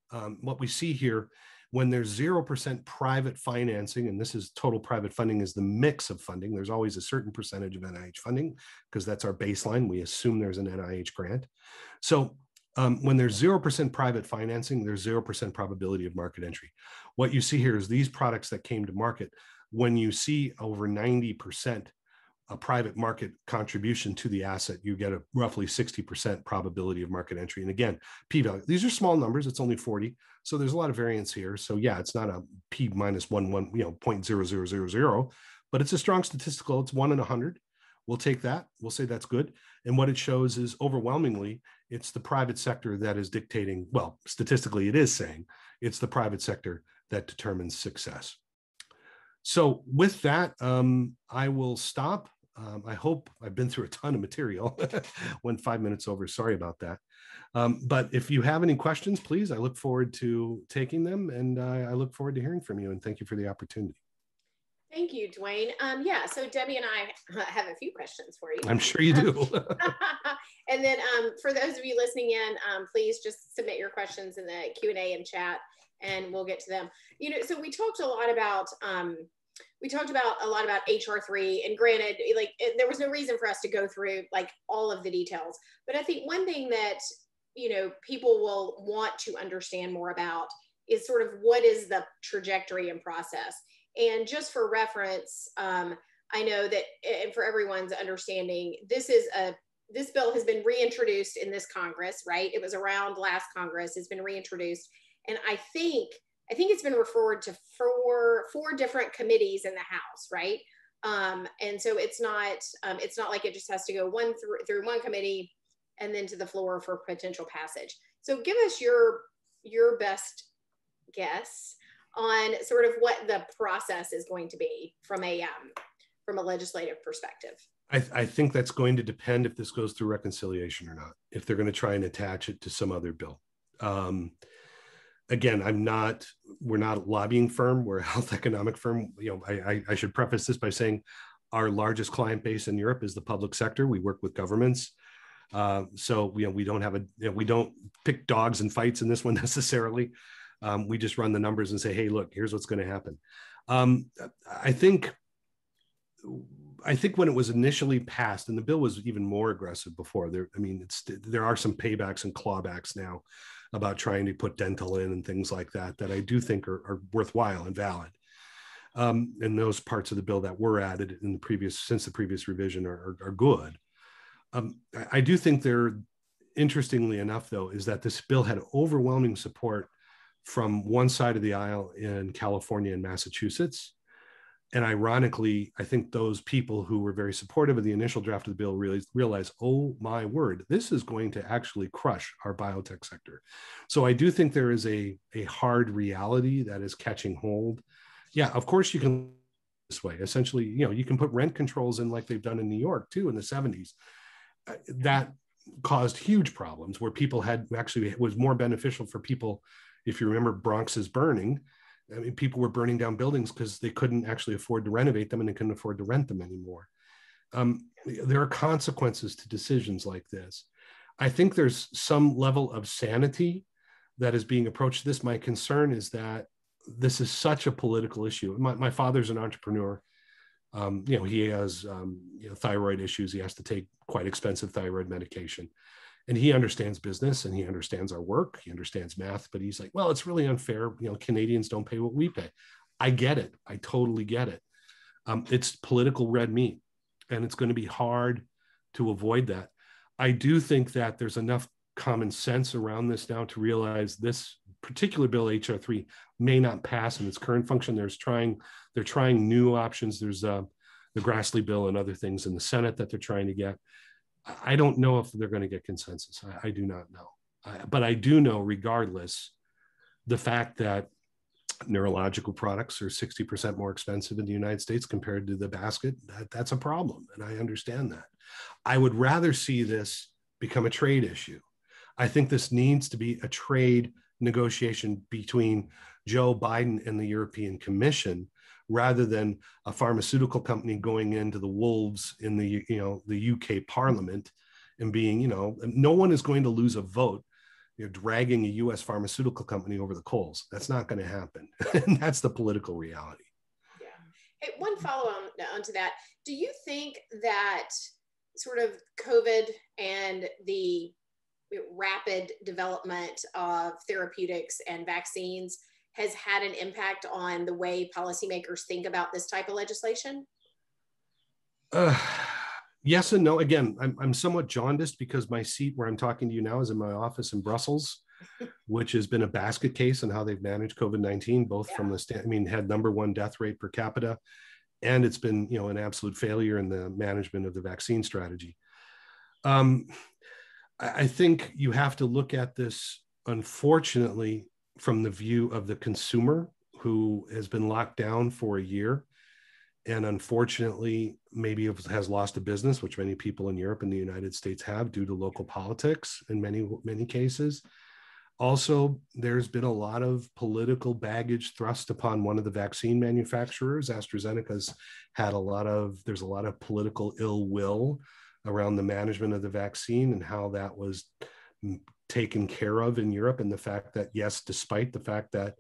What we see here, when there's 0% private financing, and this is total private funding is the mix of funding, there's always a certain percentage of NIH funding because that's our baseline. We assume there's an NIH grant. So when there's 0% private financing, there's 0% probability of market entry. What you see here is these products that came to market, when you see over 90% a private market contribution to the asset, you get a roughly 60% probability of market entry. And again, p-value, these are small numbers, it's only 40. So there's a lot of variance here. So yeah, it's not a p minus 1, 0.0000, but it's a strong statistical, it's 1 in 100. We'll take that, we'll say that's good. And what it shows is overwhelmingly, it's the private sector that is dictating, well, statistically it is saying, it's the private sector that determines success. So with that, I will stop. I hope I've been through a ton of material. Went 5 minutes over, sorry about that. But if you have any questions, please, I look forward to taking them, and I look forward to hearing from you, and thank you for the opportunity. Thank you, Duane. Yeah, so Debbie and I have a few questions for you. I'm sure you do. And then for those of you listening in, please just submit your questions in the Q&A and chat, and we'll get to them. So we talked a lot about HR3, and granted, like there was no reason for us to go through like all of the details, but I think one thing that people will want to understand more about is sort of what is the trajectory and process. And just for reference, I know that, and for everyone's understanding, this bill has been reintroduced in this Congress, right? It was around last Congress, it's been reintroduced, and I think it's been referred to four different committees in the House, right? And so it's not like it just has to go through one committee and then to the floor for potential passage. So give us your best guess on sort of what the process is going to be from a legislative perspective. I think that's going to depend if this goes through reconciliation or not, if they're going to try and attach it to some other bill. Again, we're not a lobbying firm, we're a health economic firm. I should preface this by saying our largest client base in Europe is the public sector. We work with governments. So we don't pick dogs and fights in this one necessarily. We just run the numbers and say, hey, look, here's what's going to happen. I think when it was initially passed, and the bill was even more aggressive before, there are some paybacks and clawbacks now about trying to put dental in and things like that I do think are worthwhile and valid. And those parts of the bill that were added since the previous revision are good. I do think interestingly enough, though, is that this bill had overwhelming support from one side of the aisle in California and Massachusetts. And ironically, I think those people who were very supportive of the initial draft of the bill realized, oh my word, this is going to actually crush our biotech sector. So I do think there is a hard reality that is catching hold. Yeah, of course you can this way. Essentially, you can put rent controls in like they've done in New York too in the 70s. That caused huge problems where people it was more beneficial for people. If you remember Bronx's burning, people were burning down buildings because they couldn't actually afford to renovate them and they couldn't afford to rent them anymore. There are consequences to decisions like this. I think there's some level of sanity that is being approached to this. My concern is that this is such a political issue. My father's an entrepreneur. He has thyroid issues. He has to take quite expensive thyroid medication. And he understands business and he understands our work. He understands math, but he's like, well, it's really unfair. Canadians don't pay what we pay. I get it. I totally get it. It's political red meat, and it's going to be hard to avoid that. I do think that there's enough common sense around this now to realize this particular bill, HR3, may not pass in its current function. They're trying new options. There's the Grassley bill and other things in the Senate that they're trying to get. I don't know if they're going to get consensus. I do not know. But I do know, regardless, the fact that neurological products are 60% more expensive in the United States compared to the basket, that's a problem. And I understand that. I would rather see this become a trade issue. I think this needs to be a trade negotiation between Joe Biden and the European Commission, rather than a pharmaceutical company going into the wolves in the UK Parliament and being, no one is going to lose a vote, dragging a US pharmaceutical company over the coals. That's not going to happen. And that's the political reality. Yeah. Hey, one follow on to that. Do you think that sort of COVID and the rapid development of therapeutics and vaccines has had an impact on the way policymakers think about this type of legislation? Yes and no. Again, I'm somewhat jaundiced because my seat where I'm talking to you now is in my office in Brussels, which has been a basket case on how they've managed COVID-19, both from had #1 death rate per capita, and it's been, an absolute failure in the management of the vaccine strategy. I think you have to look at this, unfortunately, from the view of the consumer who has been locked down for a year and unfortunately maybe has lost a business, which many people in Europe and the United States have due to local politics in many cases. Also, there's been a lot of political baggage thrust upon one of the vaccine manufacturers. AstraZeneca's had there's a lot of political ill will around the management of the vaccine and how that was taken care of in Europe, and the fact that, yes, despite the fact that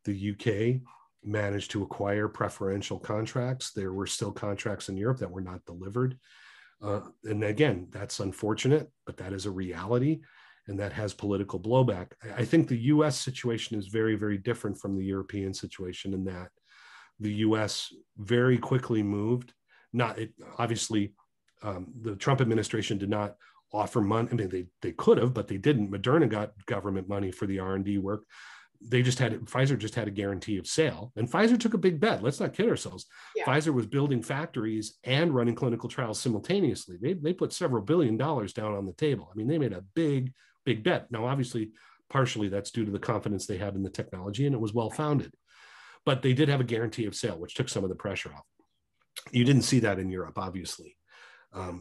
the UK managed to acquire preferential contracts, there were still contracts in Europe that were not delivered. And again, that's unfortunate, but that is a reality, and that has political blowback. I think the US situation is very, very different from the European situation in that the US very quickly moved. Obviously, the Trump administration did not offer money. I mean, they could have, but they didn't. Moderna got government money for the R&D work. Pfizer just had a guarantee of sale, and Pfizer took a big bet. Let's not kid ourselves. Yeah. Pfizer was building factories and running clinical trials simultaneously. They put several $1 billion down on the table. I mean, they made a big bet. Now, obviously, partially that's due to the confidence they had in the technology, and it was well-founded. But they did have a guarantee of sale, which took some of the pressure off. You didn't see that in Europe, obviously.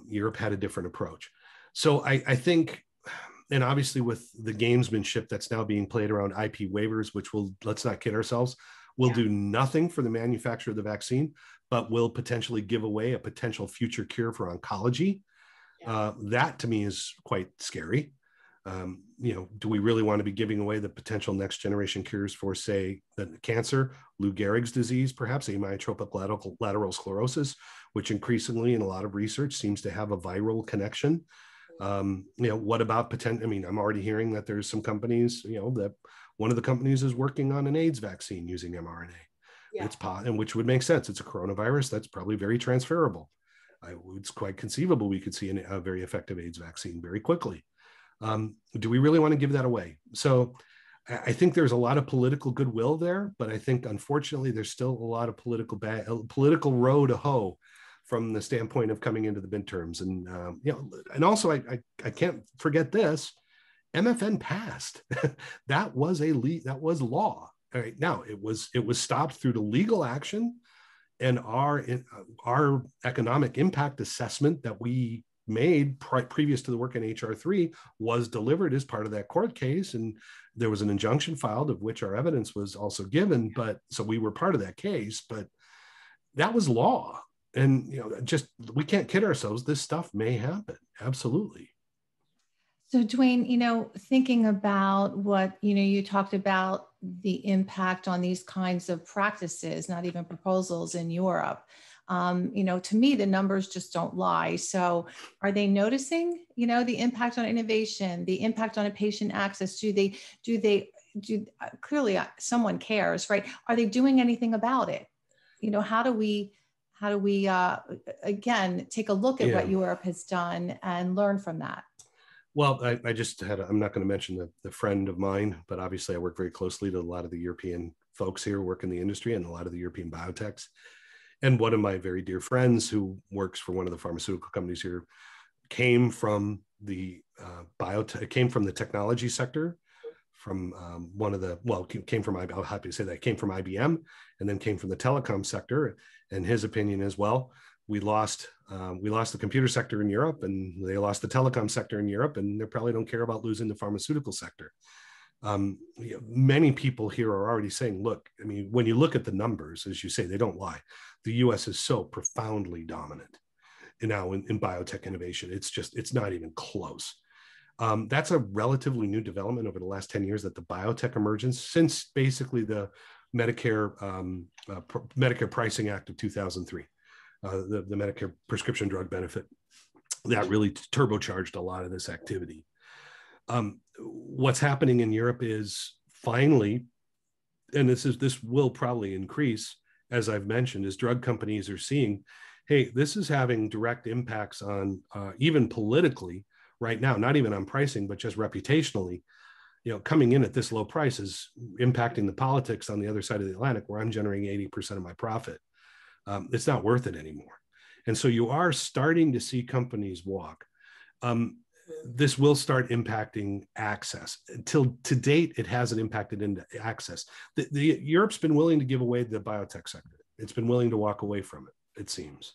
Europe had a different approach. So I think, and obviously with the gamesmanship that's now being played around IP waivers, which let's not kid ourselves, will do nothing for the manufacturer of the vaccine, but will potentially give away a potential future cure for oncology. That to me is quite scary. Do we really want to be giving away the potential next generation cures for, say, the cancer, Lou Gehrig's disease, perhaps amyotrophic lateral sclerosis, which increasingly in a lot of research seems to have a viral connection? What about potential? I mean, I'm already hearing that there's some companies, that one of the companies is working on an AIDS vaccine using mRNA. And which would make sense. It's a coronavirus that's probably very transferable. It's quite conceivable we could see a very effective AIDS vaccine very quickly. Do we really want to give that away? So I think there's a lot of political goodwill there, but I think unfortunately there's still a lot of political row to hoe from the standpoint of coming into the midterms. And and also I can't forget this: MFN passed. That was law. All right, now it was stopped through the legal action, and our economic impact assessment that we made previous to the work in HR3 was delivered as part of that court case, and there was an injunction filed of which our evidence was also given. But so we were part of that case, but that was law. And we can't kid ourselves. This stuff may happen. Absolutely. So Duane, thinking about what, you talked about the impact on these kinds of practices, not even proposals in Europe. To me, the numbers just don't lie. So are they noticing, the impact on innovation, the impact on a patient access? Clearly someone cares, right? Are they doing anything about it? How do we again, take a look at what Europe has done and learn from that? Well, I just I'm not going to mention the friend of mine, but obviously I work very closely to a lot of the European folks here who work in the industry and a lot of the European biotechs. And one of my very dear friends who works for one of the pharmaceutical companies here came from the came from the technology sector, from came from, I'll happy to say that, came from IBM, and then came from the telecom sector. And his opinion is, well, we lost the computer sector in Europe, and they lost the telecom sector in Europe, and they probably don't care about losing the pharmaceutical sector. Many people here are already saying, look, I mean, when you look at the numbers, as you say, they don't lie. The US is so profoundly dominant now in biotech innovation. It's not even close. That's a relatively new development over the last 10 years, that the biotech emergence, since basically the Medicare Pricing Act of 2003, the Medicare prescription drug benefit, that really turbocharged a lot of this activity. What's happening in Europe is finally, and this will probably increase, as I've mentioned, as drug companies are seeing, hey, this is having direct impacts on even politically right now, not even on pricing, but just reputationally. Coming in at this low price is impacting the politics on the other side of the Atlantic, where I'm generating 80% of my profit. It's not worth it anymore. And so you are starting to see companies walk. This will start impacting access. Until to date, it hasn't impacted into access. Europe's been willing to give away the biotech sector. It's been willing to walk away from it, it seems.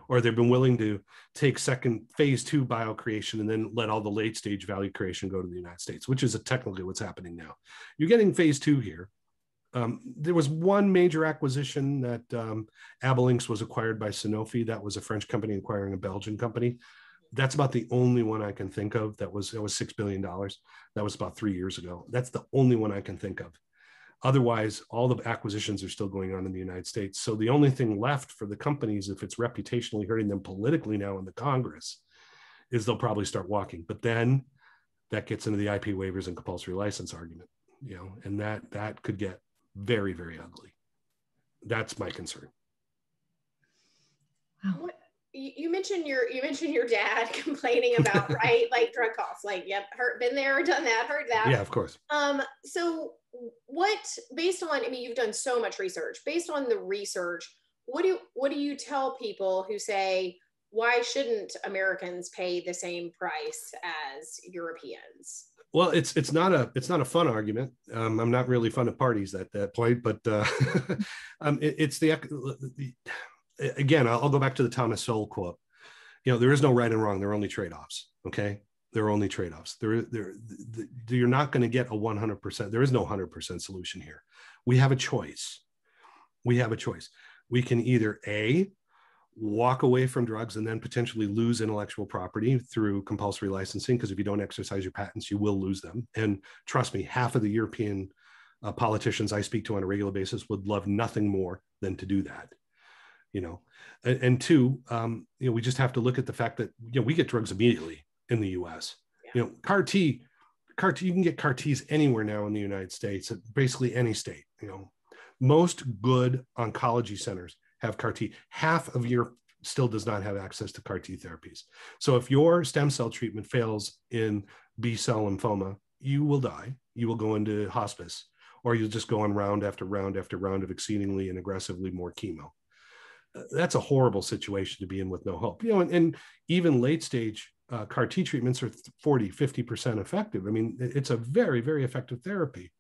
Or they've been willing to take phase 2 bio creation and then let all the late stage value creation go to the United States, which is technically what's happening now. You're getting phase 2 here. There was one major acquisition that Abelinx was acquired by Sanofi. That was a French company acquiring a Belgian company. That's about the only one I can think of. That was $6 billion. That was about 3 years ago. That's the only one I can think of. Otherwise, all the acquisitions are still going on in the United States. So the only thing left for the companies, if it's reputationally hurting them politically now in the Congress, is they'll probably start walking. But then that gets into the IP waivers and compulsory license argument, and that could get very, very ugly. That's my concern. Wow. You mentioned your dad complaining about, right, like drug costs, like, yep, been there, done that, heard that. Yeah, of course. So based on, I mean, you've done so much research, based on the research, what do you tell people who say, why shouldn't Americans pay the same price as Europeans? Well, it's not a fun argument. I'm not really fun at parties at that point, but it's again, I'll go back to the Thomas Sowell quote. There is no right and wrong. There are only trade-offs. Okay. There are only trade-offs. You're not going to get a 100%. There is no 100% solution here. We have a choice. We can either A, walk away from drugs and then potentially lose intellectual property through compulsory licensing, because if you don't exercise your patents, you will lose them. And trust me, half of the European politicians I speak to on a regular basis would love nothing more than to do that. And two, we just have to look at the fact that, we get drugs immediately in the US. Yeah. CAR-T, you can get CAR-Ts anywhere now in the United States, at basically any state. Most good oncology centers have CAR-T. Half of Europe still does not have access to CAR-T therapies. So if your stem cell treatment fails in B-cell lymphoma, you will die. You will go into hospice, or you'll just go on round after round after round of exceedingly and aggressively more chemo. That's a horrible situation to be in with no hope. And even late stage CAR-T treatments are 40-50% effective. I mean, it's a very, very effective therapy.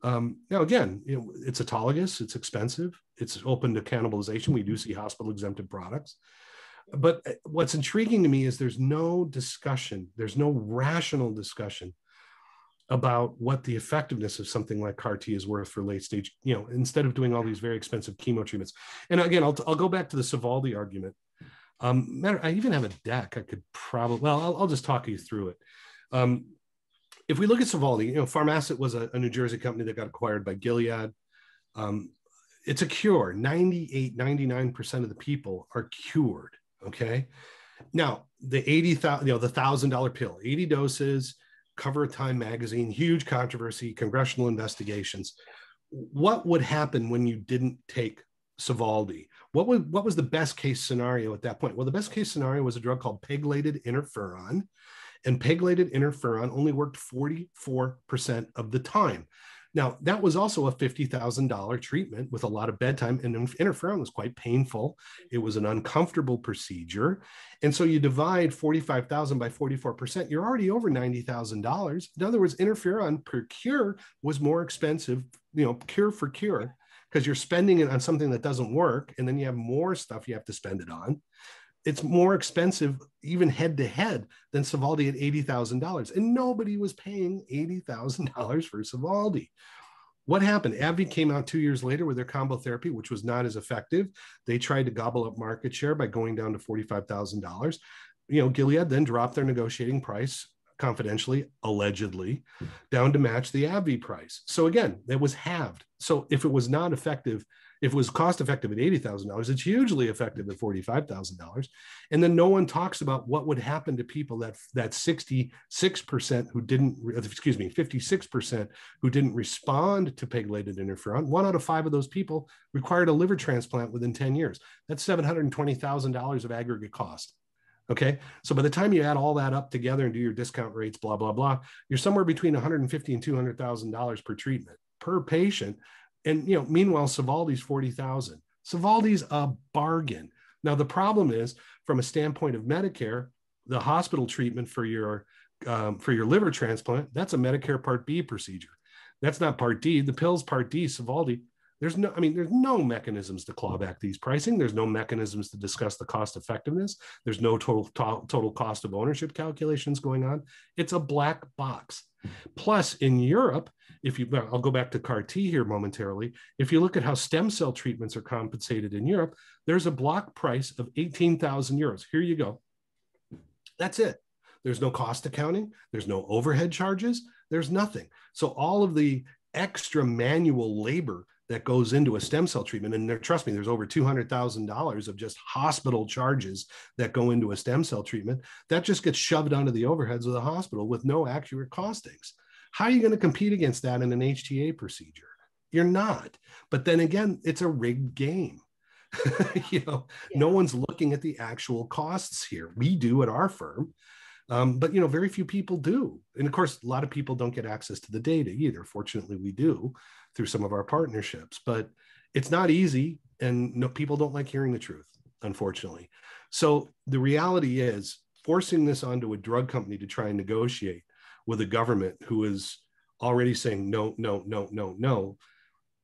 Now, again, it's autologous, it's expensive, it's open to cannibalization. We do see hospital exempted products. But what's intriguing to me is there's no discussion, there's no rational discussion about what the effectiveness of something like CAR-T is worth for late stage, instead of doing all these very expensive chemo treatments. And again, I'll go back to the Sovaldi argument. I even have a deck. I could probably, I'll just talk you through it. If we look at Sovaldi, Pharmacet was a New Jersey company that got acquired by Gilead. it's a cure. 98, 99% of the people are cured. Okay. Now, the $80,000, the $1,000 pill, 80 doses, cover of Time magazine, huge controversy, congressional investigations. What would happen when you didn't take Sovaldi? What was the best case scenario at that point? Well, the best case scenario was a drug called pegylated interferon, and pegylated interferon only worked 44% of the time. Now, that was also a $50,000 treatment with a lot of bedtime, and interferon was quite painful. It was an uncomfortable procedure. And so you divide 45,000 by 44%, you're already over $90,000. In other words, interferon per cure was more expensive, cure for cure, because you're spending it on something that doesn't work, and then you have more stuff you have to spend it on. It's more expensive, even head to head, than Sovaldi at $80,000. And nobody was paying $80,000 for Sovaldi. What happened? AbbVie came out 2 years later with their combo therapy, which was not as effective. They tried to gobble up market share by going down to $45,000. Gilead then dropped their negotiating price, confidentially, allegedly, down to match the AbbVie price. So again, it was halved. So if it was not effective, if it was cost effective at $80,000, it's hugely effective at $45,000. And then no one talks about what would happen to people that 66% who didn't, 56% who didn't respond to pegylated interferon. 1 out of 5 of those people required a liver transplant within 10 years. That's $720,000 of aggregate cost. Okay. So by the time you add all that up together and do your discount rates, blah, blah, blah, you're somewhere between $150,000 and $200,000 per treatment per patient. And, meanwhile, Sovaldi's $40,000. Sovaldi's a bargain. Now, the problem is, from a standpoint of Medicare, the hospital treatment for your liver transplant, that's a Medicare Part B procedure. That's not Part D. The pill's Part D, Sovaldi. There's no mechanisms to claw back these pricing. There's no mechanisms to discuss the cost effectiveness. There's no total cost of ownership calculations going on. It's a black box. Plus, in Europe, I'll go back to CAR T here momentarily. If you look at how stem cell treatments are compensated in Europe, there's a block price of 18,000 euros. Here you go. That's it. There's no cost accounting. There's no overhead charges. There's nothing. So all of the extra manual labor that goes into a stem cell treatment, and trust me, there's over $200,000 of just hospital charges that go into a stem cell treatment, that just gets shoved onto the overheads of the hospital with no accurate costings. How are you going to compete against that in an HTA procedure? You're not. But then again, it's a rigged game. No one's looking at the actual costs here. We do at our firm. But very few people do. And of course, a lot of people don't get access to the data either. Fortunately, we do through some of our partnerships, but it's not easy. And people don't like hearing the truth, unfortunately. So the reality is, forcing this onto a drug company to try and negotiate with a government who is already saying no, no, no, no, no.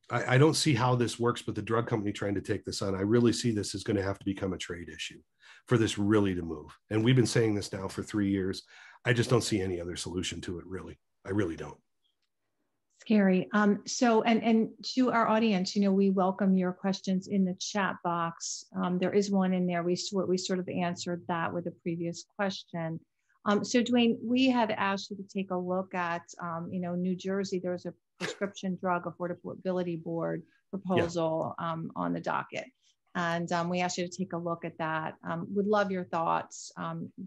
I don't see how this works with the drug company trying to take this on. I really see this as going to have to become a trade issue for this really to move. And we've been saying this now for 3 years. I just don't see any other solution to it, really. I really don't. Scary. So, and to our audience, we welcome your questions in the chat box. There is one in there. We sort of answered that with a previous question. So Duane, we had asked you to take a look at, New Jersey. There's a prescription drug affordability board proposal on the docket. And we asked you to take a look at that. Would love your thoughts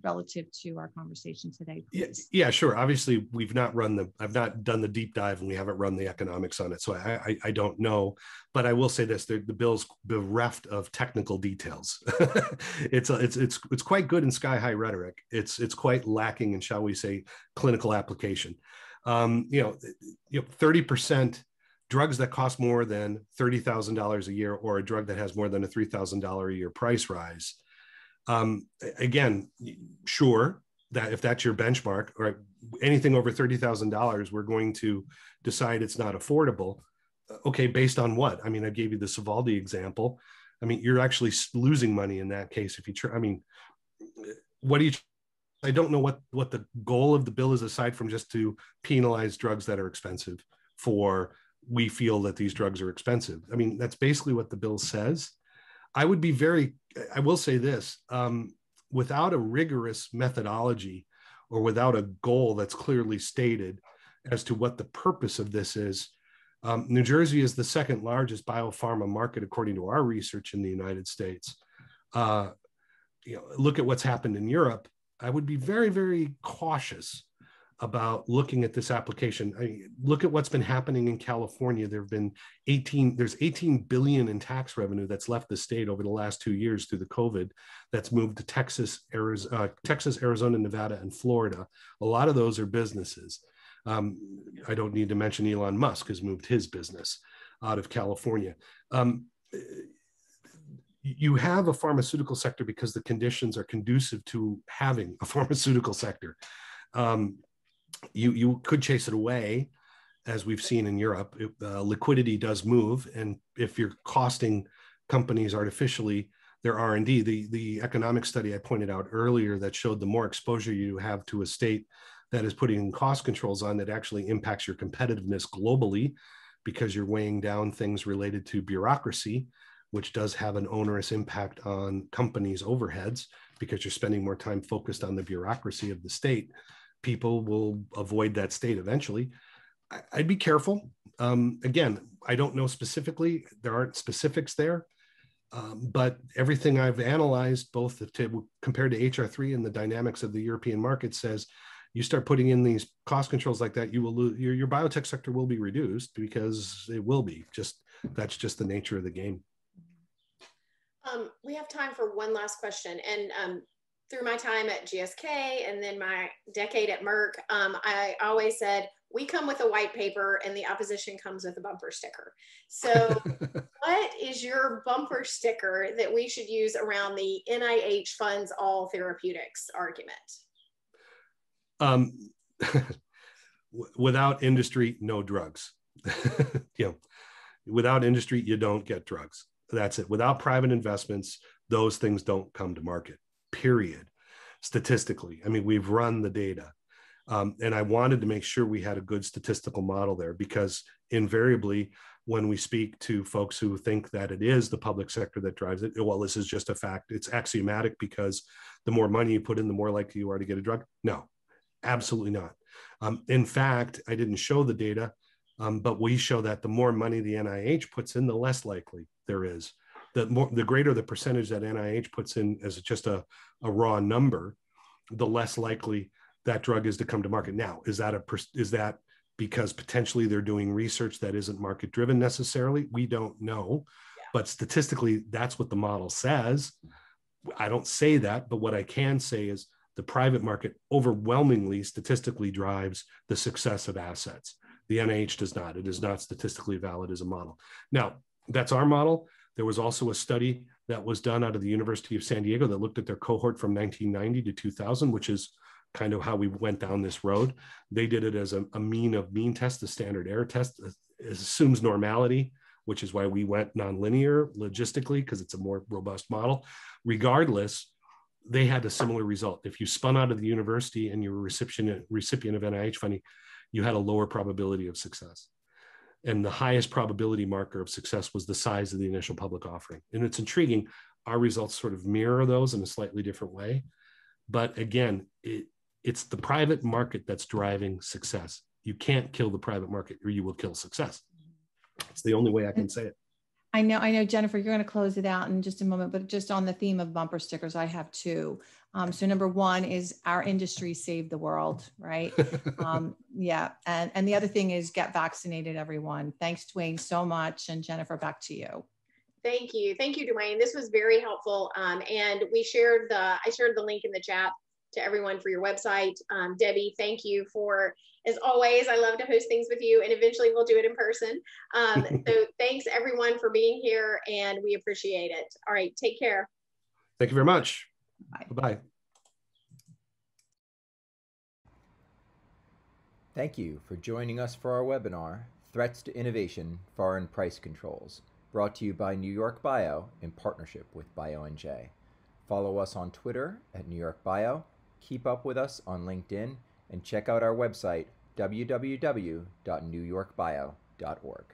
relative to our conversation today, please. Yeah, sure. Obviously, I've not done the deep dive, and we haven't run the economics on it, so I don't know. But I will say this: the bill's bereft of technical details. It's quite good in sky high rhetoric. It's quite lacking in, shall we say, clinical application. 30%. Drugs that cost more than $30,000 a year, or a drug that has more than a $3,000 a year price rise. Again, sure, that if that's your benchmark, or anything over $30,000, we're going to decide it's not affordable. Okay, based on what? I gave you the Sovaldi example. You're actually losing money in that case if you try. I don't know what the goal of the bill is, aside from just to penalize drugs that are expensive for. We feel that these drugs are expensive. That's basically what the bill says. I will say this, without a rigorous methodology, or without a goal that's clearly stated as to what the purpose of this is, New Jersey is the second largest biopharma market, according to our research in the United States. Look at what's happened in Europe. I would be very, very cautious about looking at this application. Look at what's been happening in California. There's 18 billion in tax revenue that's left the state over the last 2 years through the COVID, that's moved to Texas, Arizona, Nevada, and Florida. A lot of those are businesses. I don't need to mention Elon Musk has moved his business out of California. You have a pharmaceutical sector because the conditions are conducive to having a pharmaceutical sector. You could chase it away, as we've seen in Europe. Liquidity does move, and if you're costing companies artificially their R&D, the economic study I pointed out earlier that showed the more exposure you have to a state that is putting cost controls on, that actually impacts your competitiveness globally, because you're weighing down things related to bureaucracy, which does have an onerous impact on companies' overheads, because you're spending more time focused on the bureaucracy of the state. People will avoid that state eventually. I'd be careful. Again, I don't know specifically. There aren't specifics there. But everything I've analyzed, both compared to HR3 and the dynamics of the European market, says you start putting in these cost controls like that, you will lose, your biotech sector will be reduced, because it will be. That's just the nature of the game. We have time for one last question. And through my time at GSK and then my decade at Merck, I always said, we come with a white paper and the opposition comes with a bumper sticker. So what is your bumper sticker that we should use around the NIH funds all therapeutics argument? Without industry, no drugs. Without industry, you don't get drugs. That's it. Without private investments, those things don't come to market, period. Statistically, I mean, we've run the data. And I wanted to make sure we had a good statistical model there, because invariably, when we speak to folks who think that it is the public sector that drives it, well, this is just a fact. It's axiomatic, because the more money you put in, the more likely you are to get a drug. No, absolutely not. In fact, I didn't show the data, but we show that the more money the NIH puts in, the less likely there is. The greater the percentage that NIH puts in as just a raw number, the less likely that drug is to come to market. Now, is that because potentially they're doing research that isn't market driven necessarily? We don't know, but statistically, that's what the model says. I don't say that, but what I can say is the private market overwhelmingly statistically drives the success of assets. The NIH does not. It is not statistically valid as a model. Now, that's our model. There was also a study that was done out of the University of San Diego that looked at their cohort from 1990 to 2000, which is kind of how we went down this road. They did it as a mean of mean test, the standard error test. It assumes normality, which is why we went nonlinear logistically, because it's a more robust model. Regardless, they had a similar result. If you spun out of the university and you were a recipient of NIH funding, you had a lower probability of success. And the highest probability marker of success was the size of the initial public offering. And it's intriguing. Our results sort of mirror those in a slightly different way. But again, it's the private market that's driving success. You can't kill the private market, or you will kill success. It's the only way I can say it. I know, Jennifer, you're going to close it out in just a moment, but just on the theme of bumper stickers, I have two. So number one is our industry saved the world, right? Yeah. And the other thing is get vaccinated, everyone. Thanks, Duane, so much. And Jennifer, back to you. Thank you. Thank you, Duane. This was very helpful. And I shared the link in the chat to everyone for your website. Debbie, thank you for, as always, I love to host things with you, and eventually we'll do it in person. So thanks everyone for being here, and we appreciate it. All right, take care. Thank you very much. Bye. Bye-bye. Thank you for joining us for our webinar, Threats to Innovation, Foreign Price Controls, brought to you by NewYorkBIO in partnership with BioNJ. Follow us on Twitter at NewYorkBIO, keep up with us on LinkedIn, and check out our website, www.newyorkbio.org.